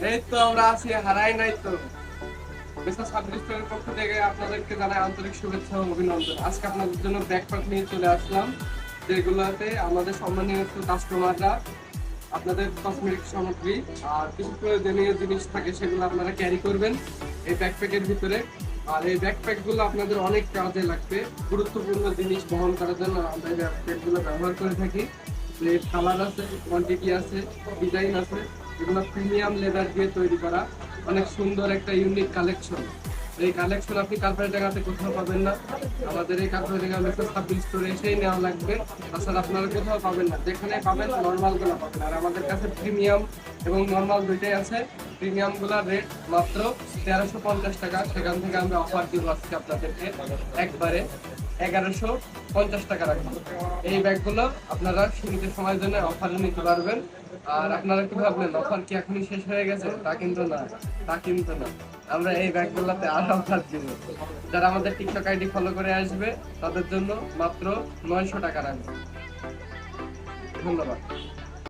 এই তো আমরা আছি, হারাই নাই তো। মিস্টার সাব্বির স্টোরের পক্ষ থেকে আপনাদেরকে জানাই আন্তরিক শুভেচ্ছা ও অভিনন্দন। আজকে আপনাদের জন্য ব্যাকপ্যাক নিয়ে চলে আসলাম, যেগুলোতে আমাদের সম্মানীয় কাস্টমাররা আপনাদের কসমেটিক সামগ্রী আর কিছু প্রয়োজনীয় জিনিস থাকে, সেগুলো আপনারা ক্যারি করবেন এই ব্যাকপ্যাকের ভিতরে। আর এই ব্যাকপ্যাকগুলো আপনাদের অনেক কাজে লাগবে, গুরুত্বপূর্ণ জিনিস বহন করার জন্য আমরা এই ব্যাকপ্যাকগুলো ব্যবহার করে থাকি। এর কালার আছে, কোয়ান্টিটি আছে, ডিজাইন আছে। এগুলো প্রিমিয়াম লেদার দিয়ে তৈরি করা, অনেক সুন্দর একটা ইউনিক কালেকশন। এই কালেকশন আপনি কারপাই জায়গাতে কোথাও পাবেন না। আমাদের এই কারপাই জায়গা মেসেজ সাব্বির স্টোরে এসেই নেওয়া লাগবে, তাছাড়া আপনারা কোথাও পাবেন না। যেখানে পাবেন নর্মালগুলো পাবেন, আর আমাদের কাছে প্রিমিয়াম এবং নর্মাল দুইটাই আছে। প্রিমিয়ামগুলোর রেট মাত্র 1350 টাকা, সেখান থেকে আমরা অফার দিব আজকে আপনাদেরকে একবারে 1150 টাকা রাখবো। এই ব্যাগগুলো আপনারা সীমিত সময়ের জন্য অফারে নিতে পারবেন। আর আপনারা কি ভাবলেন অফার কি এখনই শেষ হয়ে গেছে? তা কিন্তু না, তা কিন্তু না। আমরা এই ব্যাগগুলোতে আরো অফার দিব। যারা আমাদের টিকটক আইডি ফলো করে আসবে তাদের জন্য মাত্র 900 টাকা রাখবো। ধন্যবাদ।